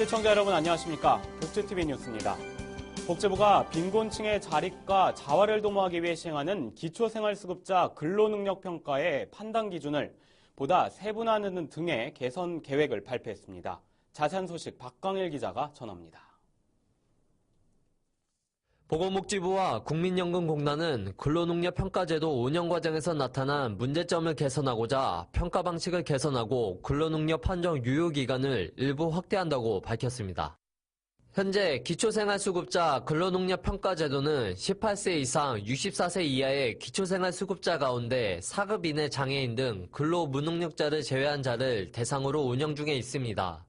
시청자 여러분 안녕하십니까? 복지TV 뉴스입니다. 복지부가 빈곤층의 자립과 자활을 도모하기 위해 시행하는 기초생활수급자 근로능력평가의 판단 기준을 보다 세분화하는 등의 개선 계획을 발표했습니다. 자세한 소식 박광일 기자가 전합니다. 보건복지부와 국민연금공단은 근로능력평가제도 운영 과정에서 나타난 문제점을 개선하고자 평가 방식을 개선하고 근로능력 판정 유효기간을 일부 확대한다고 밝혔습니다. 현재 기초생활수급자 근로능력평가제도는 18세 이상 64세 이하의 기초생활수급자 가운데 4급 이내 장애인 등 근로무능력자를 제외한 자를 대상으로 운영 중에 있습니다.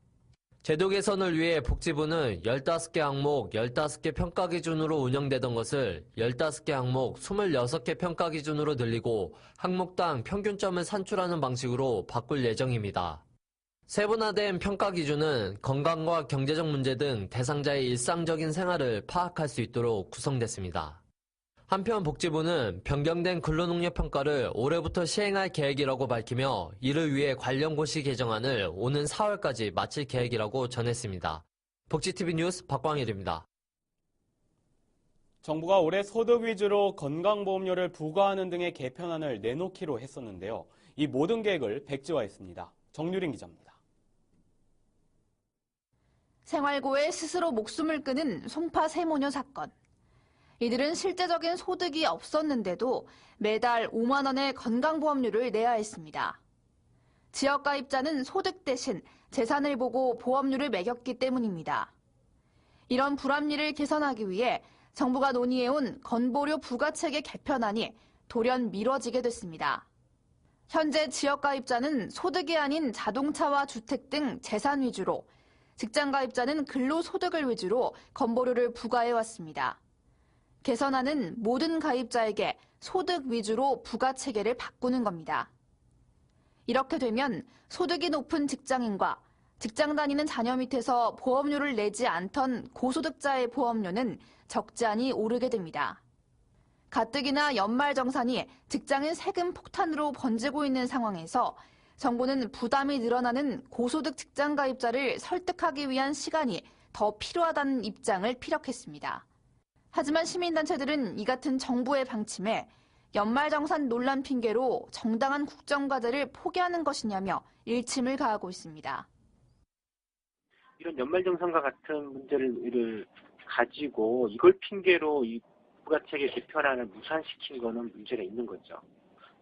제도 개선을 위해 복지부는 15개 항목 15개 평가 기준으로 운영되던 것을 15개 항목 26개 평가 기준으로 늘리고 항목당 평균점을 산출하는 방식으로 바꿀 예정입니다. 세분화된 평가 기준은 건강과 경제적 문제 등 대상자의 일상적인 생활을 파악할 수 있도록 구성됐습니다. 한편 복지부는 변경된 근로능력평가를 올해부터 시행할 계획이라고 밝히며 이를 위해 관련 고시 개정안을 오는 4월까지 마칠 계획이라고 전했습니다. 복지TV 뉴스 박광일입니다. 정부가 올해 소득 위주로 건강보험료를 부과하는 등의 개편안을 내놓기로 했었는데요. 이 모든 계획을 백지화했습니다. 정유린 기자입니다. 생활고에 스스로 목숨을 끊은 송파 세모녀 사건. 이들은 실제적인 소득이 없었는데도 매달 5만 원의 건강보험료를 내야 했습니다. 지역가입자는 소득 대신 재산을 보고 보험료를 매겼기 때문입니다. 이런 불합리를 개선하기 위해 정부가 논의해온 건보료 부과체계 개편안이 돌연 미뤄지게 됐습니다. 현재 지역가입자는 소득이 아닌 자동차와 주택 등 재산 위주로, 직장가입자는 근로소득을 위주로 건보료를 부과해왔습니다. 개선안은 모든 가입자에게 소득 위주로 부과체계를 바꾸는 겁니다. 이렇게 되면 소득이 높은 직장인과 직장 다니는 자녀 밑에서 보험료를 내지 않던 고소득자의 보험료는 적지 않이 오르게 됩니다. 가뜩이나 연말정산이 직장인 세금 폭탄으로 번지고 있는 상황에서 정부는 부담이 늘어나는 고소득 직장 가입자를 설득하기 위한 시간이 더 필요하다는 입장을 피력했습니다. 하지만 시민단체들은 이 같은 정부의 방침에 연말정산 논란 핑계로 정당한 국정과제를 포기하는 것이냐며 일침을 가하고 있습니다. 이런 연말정산과 같은 문제를 가지고 이걸 핑계로 이 부가체계 개편안을 무산시킨 거는 문제가 있는 거죠.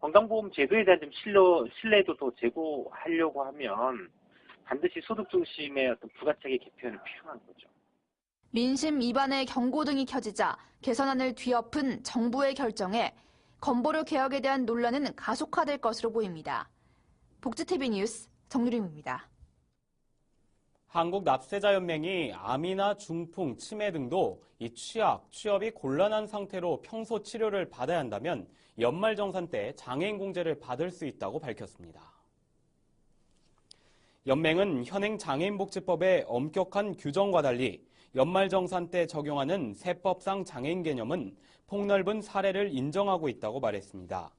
건강보험 제도에 대한 좀 신뢰도도 제고하려고 하면 반드시 소득 중심의 어떤 부가체계 개편이 필요한 거죠. 민심 위반의 경고등이 켜지자 개선안을 뒤엎은 정부의 결정에 건보료 개혁에 대한 논란은 가속화될 것으로 보입니다. 복지TV 뉴스 정유림입니다. 한국납세자연맹이 암이나 중풍, 치매 등도 이 취업이 곤란한 상태로 평소 치료를 받아야 한다면 연말정산 때 장애인 공제를 받을 수 있다고 밝혔습니다. 연맹은 현행 장애인복지법의 엄격한 규정과 달리 연말정산 때 적용하는 세법상 장애인 개념은 폭넓은 사례를 인정하고 있다고 말했습니다.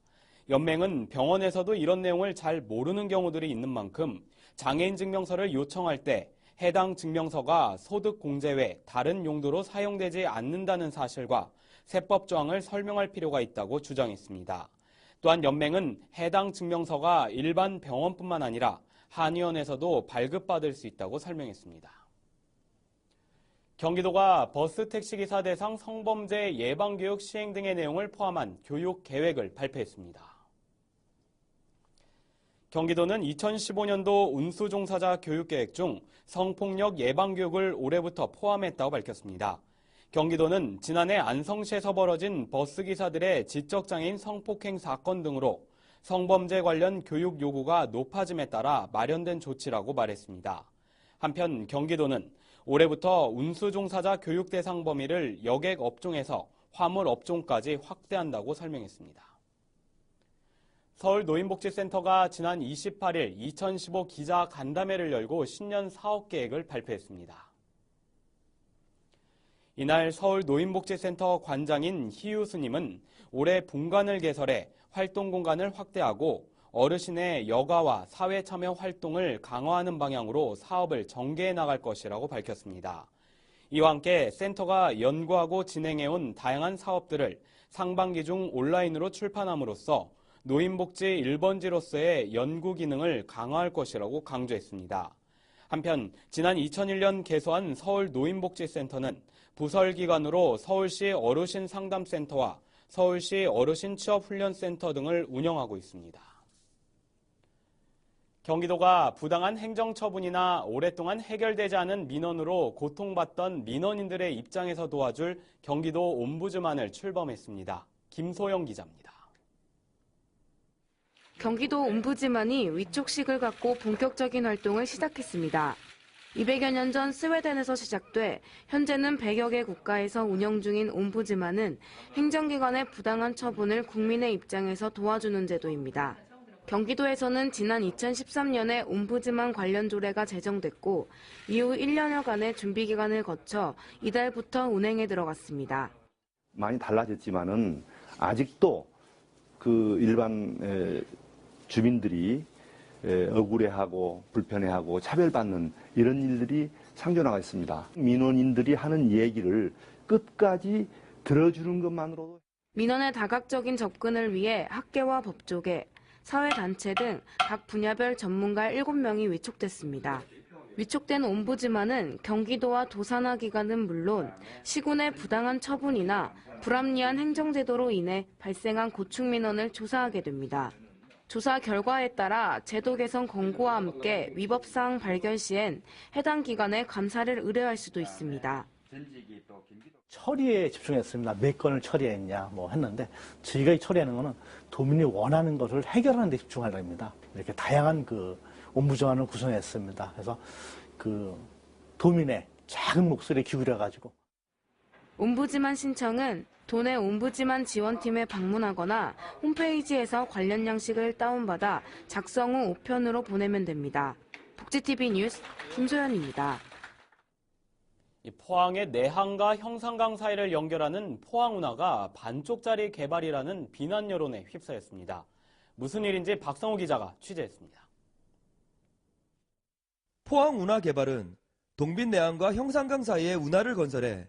연맹은 병원에서도 이런 내용을 잘 모르는 경우들이 있는 만큼 장애인 증명서를 요청할 때 해당 증명서가 소득 공제 외 다른 용도로 사용되지 않는다는 사실과 세법 조항을 설명할 필요가 있다고 주장했습니다. 또한 연맹은 해당 증명서가 일반 병원뿐만 아니라 한의원에서도 발급받을 수 있다고 설명했습니다. 경기도가 버스 택시기사 대상 성범죄 예방교육 시행 등의 내용을 포함한 교육 계획을 발표했습니다. 경기도는 2015년도 운수종사자 교육계획 중 성폭력 예방교육을 올해부터 포함했다고 밝혔습니다. 경기도는 지난해 안성시에서 벌어진 버스기사들의 지적장애인 성폭행 사건 등으로 성범죄 관련 교육 요구가 높아짐에 따라 마련된 조치라고 말했습니다. 한편 경기도는 올해부터 운수종사자 교육 대상 범위를 여객 업종에서 화물 업종까지 확대한다고 설명했습니다. 서울노인복지센터가 지난 28일 2015 기자 간담회를 열고 신년 사업 계획을 발표했습니다. 이날 서울노인복지센터 관장인 희유 스님은 올해 본관을 개설해 활동 공간을 확대하고 어르신의 여가와 사회 참여 활동을 강화하는 방향으로 사업을 전개해 나갈 것이라고 밝혔습니다. 이와 함께 센터가 연구하고 진행해온 다양한 사업들을 상반기 중 온라인으로 출판함으로써 노인복지 1번지로서의 연구 기능을 강화할 것이라고 강조했습니다. 한편 지난 2001년 개소한 서울 노인복지센터는 부설기관으로 서울시 어르신상담센터와 서울시 어르신취업훈련센터 등을 운영하고 있습니다. 경기도가 부당한 행정처분이나 오랫동안 해결되지 않은 민원으로 고통받던 민원인들의 입장에서 도와줄 경기도 옴부즈만을 출범했습니다. 김소영 기자입니다. 경기도 옴부즈만이 위촉식을 갖고 본격적인 활동을 시작했습니다. 200여 년 전 스웨덴에서 시작돼 현재는 100여 개 국가에서 운영 중인 옴부즈만은 행정기관의 부당한 처분을 국민의 입장에서 도와주는 제도입니다. 경기도에서는 지난 2013년에 옴부즈만 관련 조례가 제정됐고 이후 1년여간의 준비 기간을 거쳐 이달부터 운행에 들어갔습니다. 많이 달라졌지만은 아직도 그 일반 주민들이 억울해하고 불편해하고 차별받는 이런 일들이 상존하고 있습니다. 민원인들이 하는 얘기를 끝까지 들어주는 것만으로도 민원의 다각적인 접근을 위해 학계와 법조계, 사회단체 등 각 분야별 전문가 7명이 위촉됐습니다. 위촉된 옴부즈만은 경기도와 도산하 기관은 물론 시군의 부당한 처분이나 불합리한 행정제도로 인해 발생한 고충 민원을 조사하게 됩니다. 조사 결과에 따라 제도 개선 권고와 함께 위법사항 발견 시엔 해당 기관에 감사를 의뢰할 수도 있습니다. 처리에 집중했습니다. 몇 건을 처리했냐 했는데 저희가 처리하는 거는 도민이 원하는 것을 해결하는 데 집중하려 합니다. 이렇게 다양한 옴부즈만을 구성했습니다. 그래서 도민의 작은 목소리에 기울여가지고 옴부즈만 신청은 도내 옴부즈만 지원팀에 방문하거나 홈페이지에서 관련 양식을 다운받아 작성 후 우편으로 보내면 됩니다. 복지TV 뉴스 김소연입니다. 포항의 내항과 형산강 사이를 연결하는 포항운하가 반쪽짜리 개발이라는 비난 여론에 휩싸였습니다. 무슨 일인지 박성호 기자가 취재했습니다. 포항운하 개발은 동빈 내항과 형산강 사이에 운하를 건설해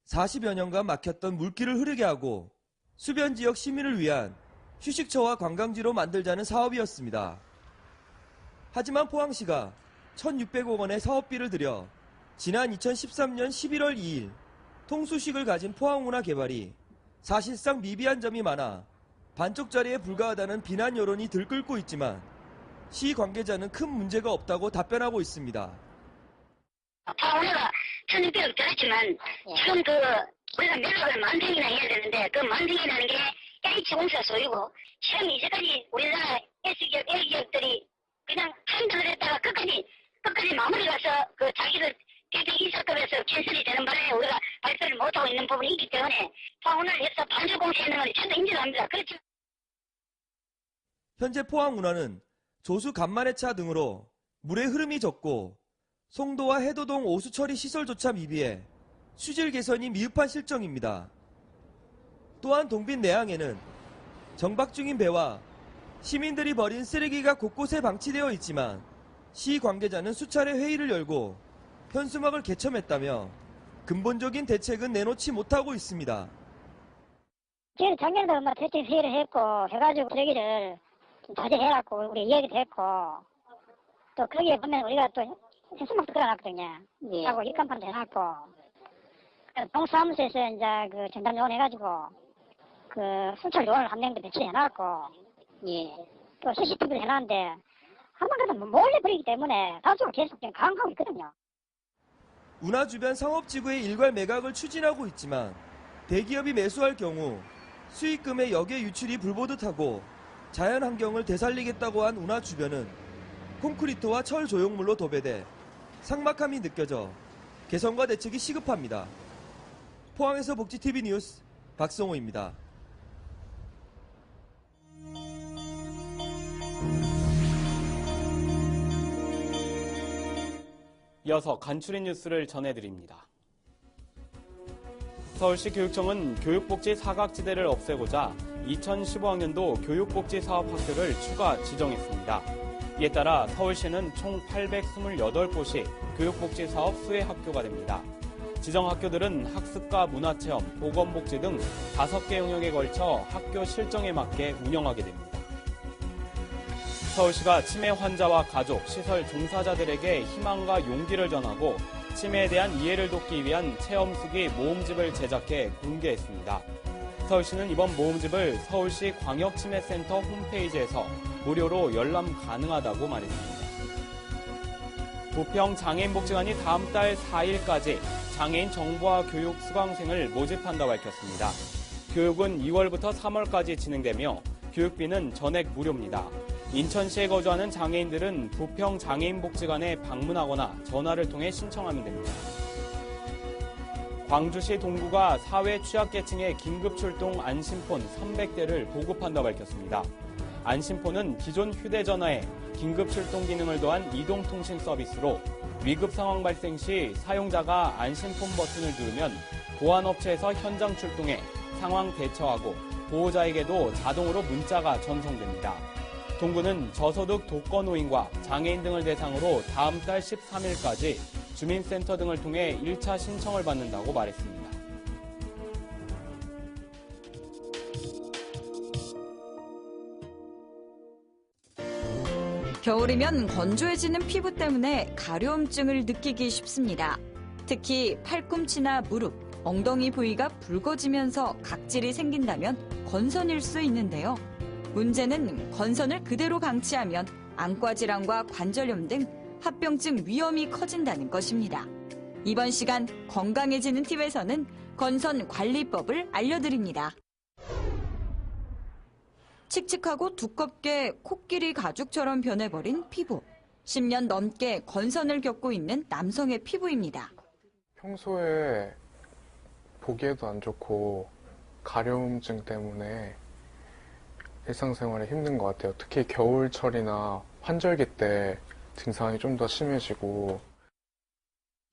40여 년간 막혔던 물길을 흐르게 하고 수변 지역 시민을 위한 휴식처와 관광지로 만들자는 사업이었습니다. 하지만 포항시가 1,600억 원의 사업비를 들여 지난 2013년 11월 2일 통수식을 가진 포항운하 개발이 사실상 미비한 점이 많아 반쪽짜리에 불과하다는 비난 여론이 들끓고 있지만 시 관계자는 큰 문제가 없다고 답변하고 있습니다. 포항운하가 1,600억 들었지만 지금 우리가 매력을 만등이나 해야 되는데 그 만등이라는 게 H공사 소유고 지금 이제까지 우리나라 S기업, A기업들이 그냥 한전을 했다가 끝까지 마무리 가서 자기들 대기사급에서 캔슬이 되는 바람에 우리가 발표를 못하고 있는 부분이 있기 때문에 포항운하를 해서 반주공사에 있는 걸 전부 인정합니다. 그렇죠. 현재 포항운하는 조수 간만의 차 등으로 물의 흐름이 적고 송도와 해도동 오수 처리 시설조차 미비해 수질 개선이 미흡한 실정입니다. 또한 동빈 내항에는 정박 중인 배와 시민들이 버린 쓰레기가 곳곳에 방치되어 있지만 시 관계자는 수차례 회의를 열고 현수막을 개첨했다며 근본적인 대책은 내놓지 못하고 있습니다. 저희는 작년에도 대책 회의를 했고 해가지고 쓰레기를 좀 자제해갖고 우리 이야기도 했고 또 거기에 보면 우리가 또 현수막도 그려놨거든요. 하고 입간판도 해놨고 동사무소에서 이제 전담 요원 해가지고 순찰 요원을 한 명도 배치해놨고 또 CCTV를 해놨는데 한번 그래도 몰래 버리기 때문에 다수가 계속 강하고 있거든요. 운하 주변 상업지구의 일괄 매각을 추진하고 있지만 대기업이 매수할 경우 수익금의 역의 유출이 불보듯하고 자연환경을 되살리겠다고 한 운하 주변은 콘크리트와 철 조형물로 도배돼 삭막함이 느껴져 개선과 대책이 시급합니다. 포항에서 복지TV 뉴스 박성호입니다. 이어서 간추린 뉴스를 전해드립니다. 서울시 교육청은 교육복지 사각지대를 없애고자 2015학년도 교육복지사업학교를 추가 지정했습니다. 이에 따라 서울시는 총 828곳이 교육복지사업 수혜학교가 됩니다. 지정학교들은 학습과 문화체험, 보건복지 등 5개 영역에 걸쳐 학교 실정에 맞게 운영하게 됩니다. 서울시가 치매 환자와 가족, 시설 종사자들에게 희망과 용기를 전하고 치매에 대한 이해를 돕기 위한 체험수기 모음집을 제작해 공개했습니다. 서울시는 이번 모음집을 서울시 광역치매센터 홈페이지에서 무료로 열람 가능하다고 말했습니다. 부평장애인복지관이 다음 달 4일까지 장애인 정보화 교육 수강생을 모집한다고 밝혔습니다. 교육은 2월부터 3월까지 진행되며 교육비는 전액 무료입니다. 인천시에 거주하는 장애인들은 부평장애인복지관에 방문하거나 전화를 통해 신청하면 됩니다. 광주시 동구가 사회 취약계층의 긴급출동 안심폰 300대를 보급한다고 밝혔습니다. 안심폰은 기존 휴대전화에 긴급출동 기능을 더한 이동통신 서비스로 위급 상황 발생 시 사용자가 안심폰 버튼을 누르면 보안업체에서 현장 출동해 상황 대처하고 보호자에게도 자동으로 문자가 전송됩니다. 동구는 저소득 독거노인과 장애인 등을 대상으로 다음 달 13일까지 주민센터 등을 통해 1차 신청을 받는다고 말했습니다. 겨울이면 건조해지는 피부 때문에 가려움증을 느끼기 쉽습니다. 특히 팔꿈치나 무릎, 엉덩이 부위가 붉어지면서 각질이 생긴다면 건선일 수 있는데요. 문제는 건선을 그대로 방치하면 안과 질환과 관절염 등 합병증 위험이 커진다는 것입니다. 이번 시간 건강해지는 팁에서는 건선 관리법을 알려드립니다. 칙칙하고 두껍게 코끼리 가죽처럼 변해버린 피부. 10년 넘게 건선을 겪고 있는 남성의 피부입니다. 평소에 보기에도 안 좋고 가려움증 때문에 일상생활에 힘든 것 같아요. 특히 겨울철이나 환절기 때 증상이 좀 더 심해지고.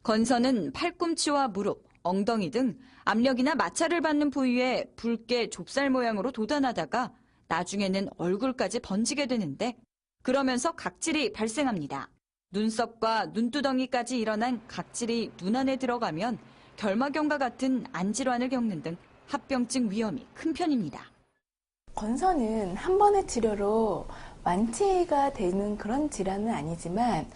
건선은 팔꿈치와 무릎, 엉덩이 등 압력이나 마찰을 받는 부위에 붉게 좁쌀 모양으로 돋아나다가 나중에는 얼굴까지 번지게 되는데 그러면서 각질이 발생합니다. 눈썹과 눈두덩이까지 일어난 각질이 눈 안에 들어가면 결막염과 같은 안질환을 겪는 등 합병증 위험이 큰 편입니다. 건선은 한 번의 치료로 완치가 되는 그런 질환은 아니지만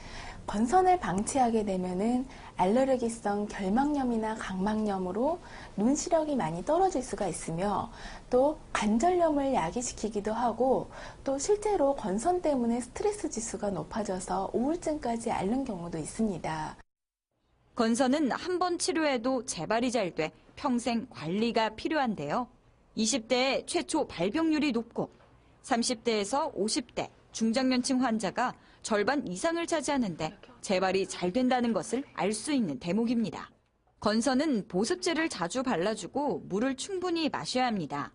건선을 방치하게 되면은 알레르기성 결막염이나 각막염으로 눈 시력이 많이 떨어질 수가 있으며 또 관절염을 야기시키기도 하고 또 실제로 건선 때문에 스트레스 지수가 높아져서 우울증까지 앓는 경우도 있습니다. 건선은 한 번 치료해도 재발이 잘 돼 평생 관리가 필요한데요. 20대에 최초 발병률이 높고 30대에서 50대 중장년층 환자가 절반 이상을 차지하는데 재발이 잘 된다는 것을 알 수 있는 대목입니다. 건선은 보습제를 자주 발라주고 물을 충분히 마셔야 합니다.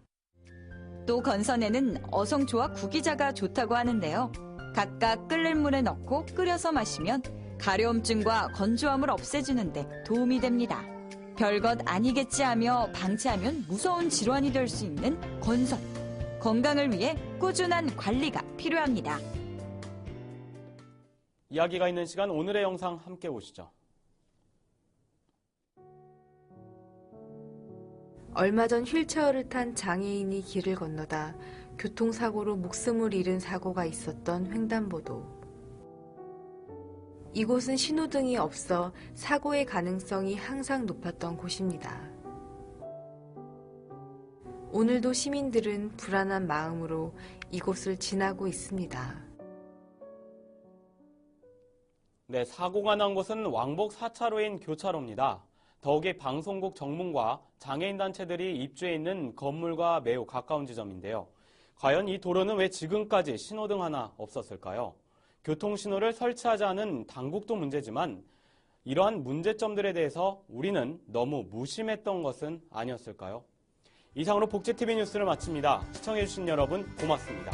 또 건선에는 어성초와 구기자가 좋다고 하는데요. 각각 끓는 물에 넣고 끓여서 마시면 가려움증과 건조함을 없애주는데 도움이 됩니다. 별것 아니겠지 하며 방치하면 무서운 질환이 될 수 있는 건선. 건강을 위해 꾸준한 관리가 필요합니다. 이야기가 있는 시간 오늘의 영상 함께 보시죠. 얼마 전 휠체어를 탄 장애인이 길을 건너다 교통사고로 목숨을 잃은 사고가 있었던 횡단보도. 이곳은 신호등이 없어 사고의 가능성이 항상 높았던 곳입니다. 오늘도 시민들은 불안한 마음으로 이곳을 지나고 있습니다. 네, 사고가 난 곳은 왕복 4차로인 교차로입니다. 더욱이 방송국 정문과 장애인 단체들이 입주해 있는 건물과 매우 가까운 지점인데요. 과연 이 도로는 왜 지금까지 신호등 하나 없었을까요? 교통신호를 설치하지 않은 당국도 문제지만 이러한 문제점들에 대해서 우리는 너무 무심했던 것은 아니었을까요? 이상으로 복지TV 뉴스를 마칩니다. 시청해주신 여러분 고맙습니다.